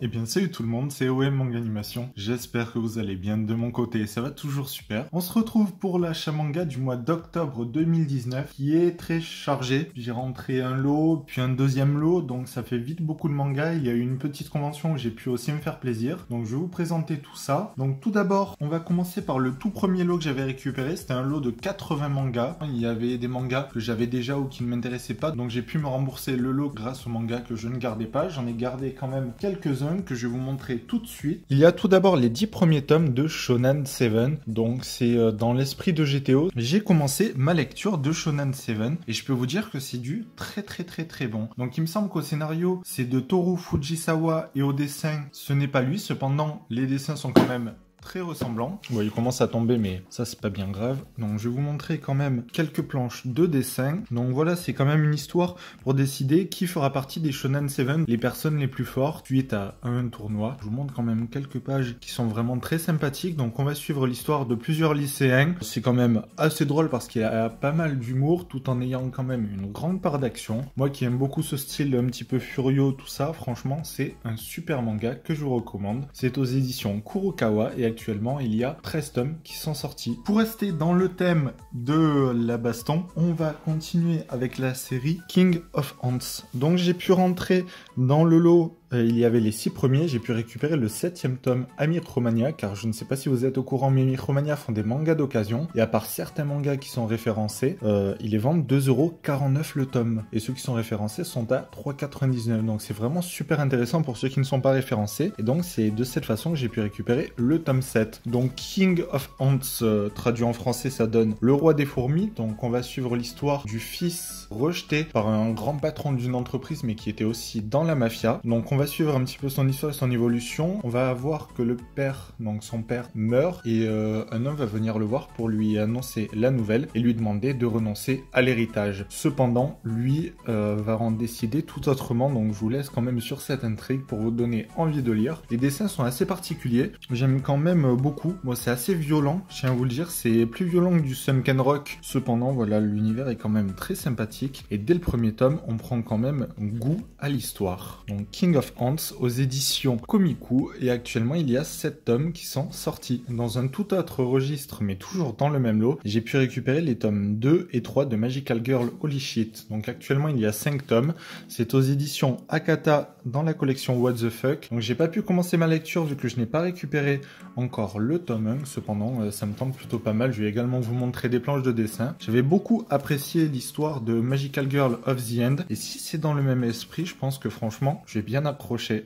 Eh bien salut tout le monde, c'est OM Manga Animation. J'espère que vous allez bien de mon côté, ça va toujours super. On se retrouve pour l'achat manga du mois d'octobre 2019 qui est très chargé. J'ai rentré un lot, puis un deuxième lot, donc ça fait vite beaucoup de mangas. Il y a eu une petite convention où j'ai pu aussi me faire plaisir. Donc je vais vous présenter tout ça. Donc tout d'abord, on va commencer par le tout premier lot que j'avais récupéré. C'était un lot de 80 mangas. Il y avait des mangas que j'avais déjà ou qui ne m'intéressaient pas, donc j'ai pu me rembourser le lot grâce aux mangas que je ne gardais pas. J'en ai gardé quand même quelques-uns que je vais vous montrer tout de suite. Il y a tout d'abord les 10 premiers tomes de Shonen 7, donc c'est dans l'esprit de GTO. J'ai commencé ma lecture de Shonen 7 et je peux vous dire que c'est du très bon. Donc il me semble qu'au scénario c'est de Toru Fujisawa et au dessin ce n'est pas lui, cependant les dessins sont quand même très ressemblant. Bon, il commence à tomber, mais ça, c'est pas bien grave. Donc, je vais vous montrer quand même quelques planches de dessin. Donc, voilà, c'est quand même une histoire pour décider qui fera partie des Shonen 7, les personnes les plus fortes, suite à un tournoi. Je vous montre quand même quelques pages qui sont vraiment très sympathiques. Donc, on va suivre l'histoire de plusieurs lycéens. C'est quand même assez drôle parce qu'il y a pas mal d'humour, tout en ayant quand même une grande part d'action. Moi qui aime beaucoup ce style un petit peu furieux, tout ça, franchement, c'est un super manga que je vous recommande. C'est aux éditions Kurokawa et actuellement, il y a 13 tomes qui sont sortis. Pour rester dans le thème de la baston, on va continuer avec la série King of Ants. Donc j'ai pu rentrer dans le lot. Il y avait les 6 premiers, j'ai pu récupérer le 7e tome Amicromania, car je ne sais pas si vous êtes au courant, mais Amicromania font des mangas d'occasion, et à part certains mangas qui sont référencés, ils les vendent 2,49€ le tome, et ceux qui sont référencés sont à 3,99€, donc c'est vraiment super intéressant pour ceux qui ne sont pas référencés, et donc c'est de cette façon que j'ai pu récupérer le tome 7. Donc King of Ants, traduit en français, ça donne le roi des fourmis, donc on va suivre l'histoire du fils rejeté par un grand patron d'une entreprise, mais qui était aussi dans la mafia, donc on va suivre un petit peu son histoire et son évolution. On va voir que le père, donc son père, meurt et un homme va venir le voir pour lui annoncer la nouvelle et lui demander de renoncer à l'héritage. Cependant, lui va en décider tout autrement, donc je vous laisse quand même sur cette intrigue pour vous donner envie de lire. Les dessins sont assez particuliers, j'aime quand même beaucoup. Moi, c'est assez violent, je tiens à vous le dire, c'est plus violent que du Sunken Rock. Cependant, voilà, l'univers est quand même très sympathique et dès le premier tome, on prend quand même goût à l'histoire. Donc King of Ants aux éditions Komiku et actuellement il y a 7 tomes qui sont sortis. Dans un tout autre registre mais toujours dans le même lot, j'ai pu récupérer les tomes 2 et 3 de Magical Girl Holy Shit. Donc actuellement il y a 5 tomes, c'est aux éditions Akata dans la collection What the Fuck. Donc j'ai pas pu commencer ma lecture vu que je n'ai pas récupéré encore le tome 1, cependant ça me tente plutôt pas mal. Je vais également vous montrer des planches de dessin. J'avais beaucoup apprécié l'histoire de Magical Girl of the End et si c'est dans le même esprit, je pense que franchement je vais bien accroché.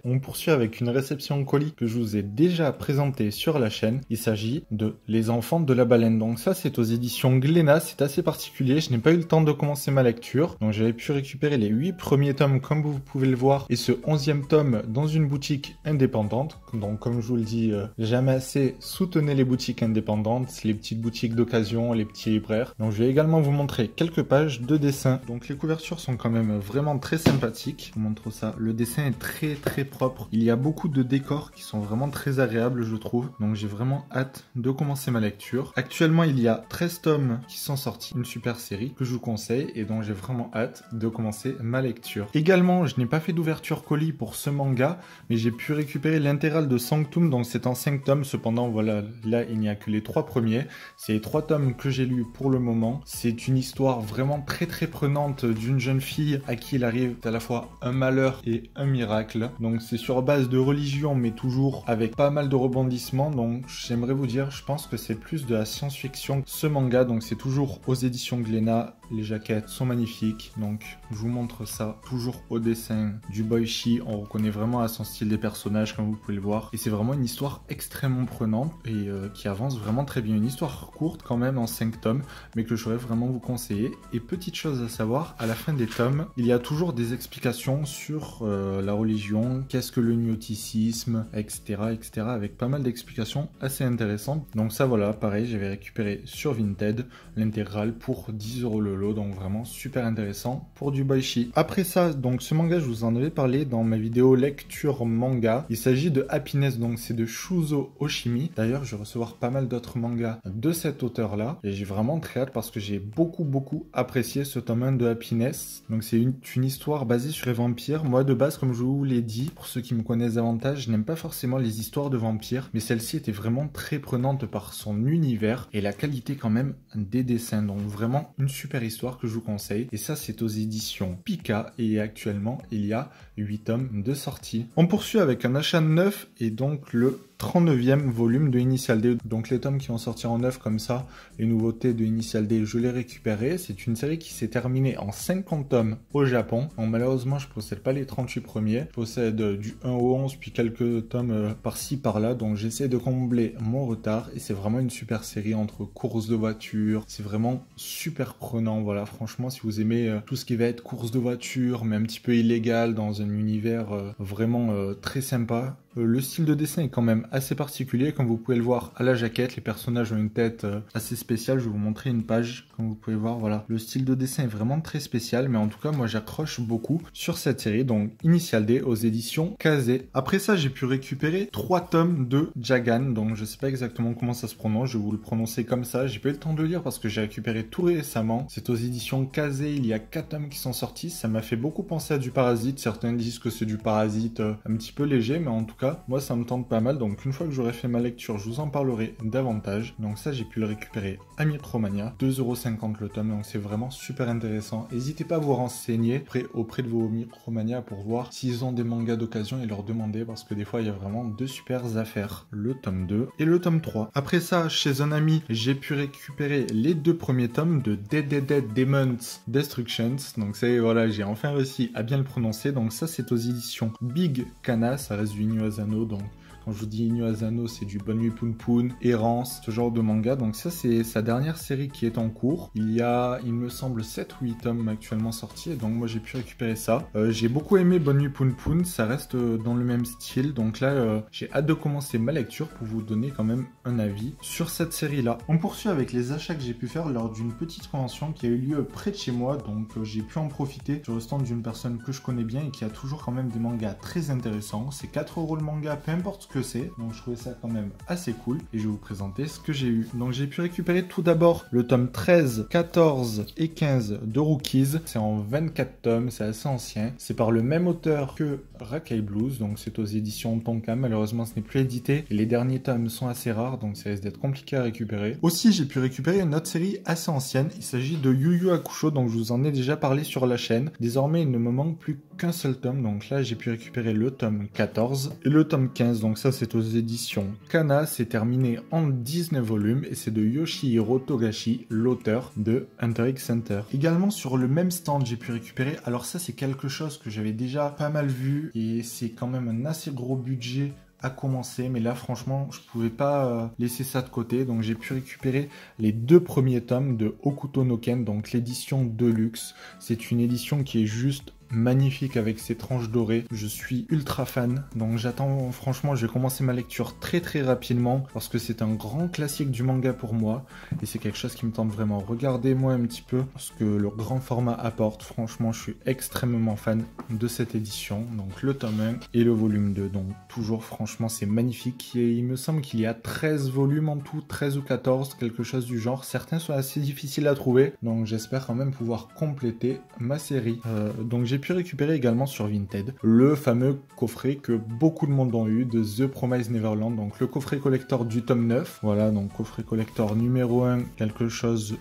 On poursuit avec une réception colis que je vous ai déjà présentée sur la chaîne. Il s'agit de Les Enfants de la Baleine. Donc ça, c'est aux éditions Glénat. C'est assez particulier. Je n'ai pas eu le temps de commencer ma lecture. Donc j'avais pu récupérer les 8 premiers tomes comme vous pouvez le voir et ce 11e tome dans une boutique indépendante. Donc comme je vous le dis, jamais assez, soutenez les boutiques indépendantes, les petites boutiques d'occasion, les petits libraires. Donc je vais également vous montrer quelques pages de dessin. Donc les couvertures sont quand même vraiment très sympathiques. Je vous montre ça. Le dessin est très propre. Il y a beaucoup de décors qui sont vraiment très agréables, je trouve. Donc j'ai vraiment hâte de commencer ma lecture. Actuellement, il y a 13 tomes qui sont sortis. Une super série que je vous conseille et dont j'ai vraiment hâte de commencer ma lecture. Également, je n'ai pas fait d'ouverture colis pour ce manga, mais j'ai pu récupérer l'intégrale de Sanctum. Donc c'est en 5 tomes. Cependant, voilà, là, il n'y a que les 3 premiers. C'est les 3 tomes que j'ai lus pour le moment. C'est une histoire vraiment très prenante d'une jeune fille à qui il arrive à la fois un malheur et un miracle. Donc c'est sur base de religion mais toujours avec pas mal de rebondissements. Donc j'aimerais vous dire, je pense que c'est plus de la science-fiction ce manga. Donc c'est toujours aux éditions Glénat. Les jaquettes sont magnifiques. Donc je vous montre ça. Toujours au dessin du Boichi. On reconnaît vraiment à son style des personnages comme vous pouvez le voir. Et c'est vraiment une histoire extrêmement prenante et qui avance vraiment très bien. Une histoire courte quand même en 5 tomes mais que j'aurais vraiment vous conseiller. Et petite chose à savoir, à la fin des tomes, il y a toujours des explications sur la religion, qu'est-ce que le gnosticisme, etc. avec pas mal d'explications assez intéressantes. Donc ça voilà, pareil, j'avais récupéré sur Vinted l'intégrale pour 10€ le lot. lot, donc vraiment super intéressant pour du boichi. Après ça, donc ce manga, je vous en avais parlé dans ma vidéo lecture manga. Il s'agit de Happiness, donc c'est de Shuzo Oshimi. D'ailleurs, je vais recevoir pas mal d'autres mangas de cet auteur-là, et j'ai vraiment très hâte parce que j'ai beaucoup apprécié ce tome 1 de Happiness. Donc c'est une histoire basée sur les vampires. Moi, de base, comme je vous l'ai dit, pour ceux qui me connaissent davantage, je n'aime pas forcément les histoires de vampires, mais celle-ci était vraiment très prenante par son univers et la qualité quand même des dessins. Donc vraiment une super histoire que je vous conseille. Et ça, c'est aux éditions Pika, et actuellement, il y a 8 tomes de sortie. On poursuit avec un achat neuf et donc le 39e volume de Initial D. Donc les tomes qui vont sortir en neuf comme ça, les nouveautés de Initial D, je les récupéré. C'est une série qui s'est terminée en 50 tomes au Japon. Donc malheureusement, je possède pas les 38 premiers. Je possède du 1 au 11, puis quelques tomes par-ci, par-là. Donc j'essaie de combler mon retard. Et c'est vraiment une super série entre courses de voiture. C'est vraiment super prenant. Voilà, franchement, si vous aimez tout ce qui va être course de voiture, mais un petit peu illégal dans un univers vraiment très sympa. Le style de dessin est quand même assez particulier, comme vous pouvez le voir à la jaquette. Les personnages ont une tête assez spéciale. Je vais vous montrer une page, comme vous pouvez voir. Voilà, le style de dessin est vraiment très spécial, mais en tout cas, moi, j'accroche beaucoup sur cette série. Donc, Initial D aux éditions Kazé. Après ça, j'ai pu récupérer 3 tomes de Jagan. Donc, je sais pas exactement comment ça se prononce. Je vais vous le prononcer comme ça. J'ai pas eu le temps de le lire parce que j'ai récupéré tout récemment. C'est aux éditions Kazé. Il y a 4 tomes qui sont sortis. Ça m'a fait beaucoup penser à du Parasite. Certains disent que c'est du Parasite un petit peu léger, mais en tout cas, moi ça me tente pas mal. Donc une fois que j'aurai fait ma lecture, je vous en parlerai davantage. Donc ça, j'ai pu le récupérer à Micromania, 2,50€ le tome, donc c'est vraiment super intéressant. N'hésitez pas à vous renseigner auprès de vos Micromania pour voir s'ils ont des mangas d'occasion et leur demander, parce que des fois il y a vraiment deux super affaires, le tome 2 et le tome 3. Après ça, chez un ami, j'ai pu récupérer les 2 premiers tomes de Dead Demons Destructions. Donc c'est, voilà, j'ai enfin réussi à bien le prononcer. Donc ça, c'est aux éditions Big Kana, ça reste du Inyo Asano. Donc quand je vous dis Inyo Asano, c'est du Bonne Nuit Poun Poun, Errance, ce genre de manga. Donc ça, c'est sa dernière série qui est en cours. Il y a, il me semble, 7 ou 8 tomes actuellement sortis. Et donc moi, j'ai pu récupérer ça. J'ai beaucoup aimé Bonne Nuit Poun Poun. Ça reste dans le même style. Donc là, j'ai hâte de commencer ma lecture pour vous donner quand même un avis sur cette série-là. On poursuit avec les achats que j'ai pu faire lors d'une petite convention qui a eu lieu près de chez moi. Donc j'ai pu en profiter sur le stand d'une personne que je connais bien et qui a toujours quand même des mangas très intéressants. C'est 4€ le manga, peu importe ce que c'est. Donc je trouvais ça quand même assez cool. Et je vais vous présenter ce que j'ai eu. Donc j'ai pu récupérer tout d'abord le tome 13, 14 et 15 de Rookies. C'est en 24 tomes, c'est assez ancien. C'est par le même auteur que Rakai Blues. Donc c'est aux éditions Tonkam. Malheureusement, ce n'est plus édité. Et les derniers tomes sont assez rares, donc ça risque d'être compliqué à récupérer. Aussi, j'ai pu récupérer une autre série assez ancienne. Il s'agit de Yu Yu Hakusho. Donc je vous en ai déjà parlé sur la chaîne. Désormais, il ne me manque plus qu'un seul tome. Donc là, j'ai pu récupérer le tome 14 et le tome 15. Donc ça, c'est aux éditions Kana. C'est terminé en 19 volumes et c'est de Yoshihiro Togashi, l'auteur de Hunter x Hunter. Également sur le même stand, j'ai pu récupérer, alors ça, c'est quelque chose que j'avais déjà pas mal vu et c'est quand même un assez gros budget à commencer, mais là franchement je pouvais pas laisser ça de côté, donc j'ai pu récupérer les 2 premiers tomes de Hokuto no Ken, donc l'édition Deluxe. C'est une édition qui est juste magnifique avec ses tranches dorées. Je suis ultra fan, donc j'attends, franchement, je vais commencer ma lecture très rapidement parce que c'est un grand classique du manga pour moi et c'est quelque chose qui me tente vraiment. Regardez-moi un petit peu ce que le grand format apporte. Franchement, je suis extrêmement fan de cette édition. Donc le tome 1 et le volume 2. Donc toujours, franchement, c'est magnifique. Et il me semble qu'il y a 13 volumes en tout, 13 ou 14, quelque chose du genre. Certains sont assez difficiles à trouver, donc j'espère quand même pouvoir compléter ma série. Donc j'ai pu récupérer également sur Vinted le fameux coffret que beaucoup de monde ont eu de The Promised Neverland, donc le coffret collector du tome 9. Voilà, donc coffret collector numéro 1, quelque chose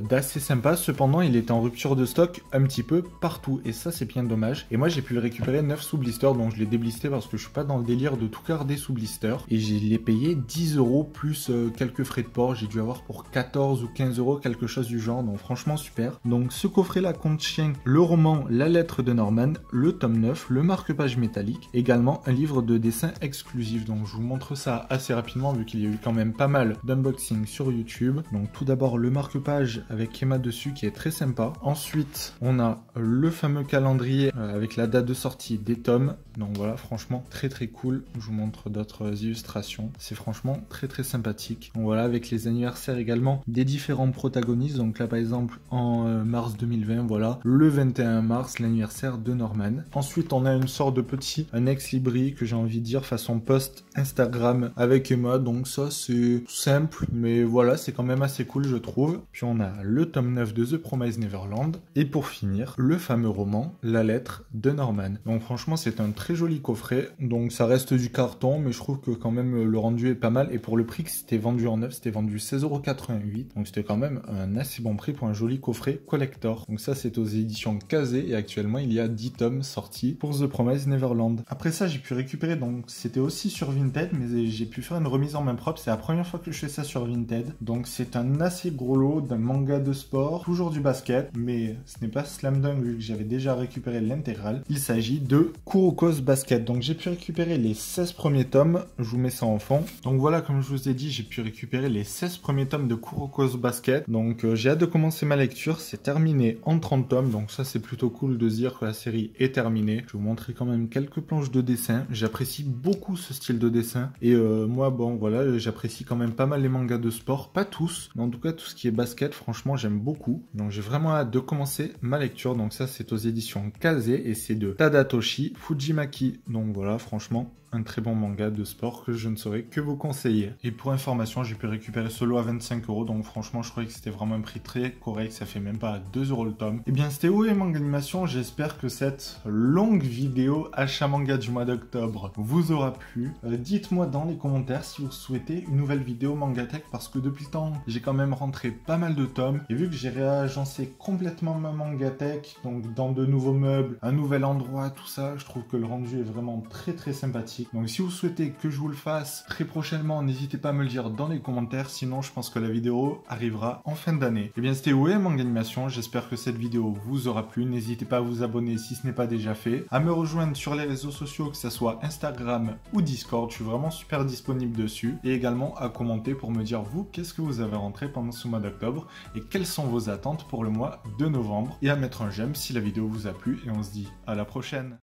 d'assez sympa. Cependant, il était en rupture de stock un petit peu partout et ça, c'est bien dommage. Et moi, j'ai pu le récupérer 9 sous blister, donc je l'ai déblisté parce que je suis pas dans le délire de tout garder sous blister et je l'ai payé 10€ plus quelques frais de port. J'ai dû avoir pour 14 ou 15€, quelque chose du genre, donc franchement super. Donc ce coffret là contient le roman La Lettre de de Norman, le tome 9, le marque-page métallique, également un livre de dessin exclusif. Donc je vous montre ça assez rapidement vu qu'il y a eu quand même pas mal d'unboxing sur YouTube. Donc tout d'abord le marque-page avec Emma dessus qui est très sympa. Ensuite on a le fameux calendrier avec la date de sortie des tomes. Donc voilà, franchement très cool. Je vous montre d'autres illustrations. C'est franchement très sympathique. Donc voilà, avec les anniversaires également des différents protagonistes. Donc là par exemple en mars 2020, voilà, le 21 mars, l'anniversaire de Norman. Ensuite on a une sorte de petit ex libri que j'ai envie de dire façon post Instagram avec Emma. Donc ça c'est simple, mais voilà, c'est quand même assez cool je trouve. Puis on a le tome 9 de The Promised Neverland. Et pour finir, le fameux roman La lettre de Norman. Donc franchement c'est un très joli coffret. Donc ça reste du carton, mais je trouve que quand même le rendu est pas mal. Et pour le prix que c'était vendu en neuf, c'était vendu 16,88 €. Donc c'était quand même un assez bon prix pour un joli coffret collector. Donc ça c'est aux éditions Kazé et actuellement il y a 10 tomes sortis pour The Promised Neverland. Après ça j'ai pu récupérer, donc c'était aussi sur Vinted, mais j'ai pu faire une remise en main propre. C'est la première fois que je fais ça sur Vinted. Donc c'est un assez gros lot d'un manga de sport, toujours du basket, mais ce n'est pas Slam Dunk vu que j'avais déjà récupéré l'intégrale. Il s'agit de Kuroko's Basket. Donc j'ai pu récupérer les 16 premiers tomes, je vous mets ça en fond. Donc voilà, comme je vous ai dit, j'ai pu récupérer les 16 premiers tomes de Kuroko's Basket. Donc j'ai hâte de commencer ma lecture, c'est terminé en 30 tomes, donc ça c'est plutôt cool de se dire que la série est terminée. Je vais vous montrer quand même quelques planches de dessin. J'apprécie beaucoup ce style de dessin et moi bon voilà, j'apprécie quand même pas mal les mangas de sport, pas tous, mais en tout cas tout ce qui est basket, franchement j'aime beaucoup. Donc j'ai vraiment hâte de commencer ma lecture. Donc ça c'est aux éditions Kazé et c'est de Tadatoshi Fujimaki. Donc voilà, franchement un très bon manga de sport que je ne saurais que vous conseiller. Et pour information, j'ai pu récupérer ce lot à 25 €, donc franchement je croyais que c'était vraiment un prix très correct, ça fait même pas 2 € le tome. Et bien c'était OM Manga Animation, j'espère que cette longue vidéo achat manga du mois d'octobre vous aura plu. Dites-moi dans les commentaires si vous souhaitez une nouvelle vidéo Mangatech, parce que depuis le temps j'ai quand même rentré pas mal de tomes, et vu que j'ai réagencé complètement ma Mangatech, donc dans de nouveaux meubles, un nouvel endroit, tout ça, je trouve que le rendu est vraiment très sympathique. Donc si vous souhaitez que je vous le fasse très prochainement, n'hésitez pas à me le dire dans les commentaires, sinon je pense que la vidéo arrivera en fin d'année. Et bien c'était OM Manga Animation, j'espère que cette vidéo vous aura plu, n'hésitez pas à vous abonner si ce n'est pas déjà fait, à me rejoindre sur les réseaux sociaux, que ce soit Instagram ou Discord, je suis vraiment super disponible dessus, et également à commenter pour me dire vous, qu'est-ce que vous avez rentré pendant ce mois d'octobre, et quelles sont vos attentes pour le mois de novembre, et à mettre un j'aime si la vidéo vous a plu, et on se dit à la prochaine.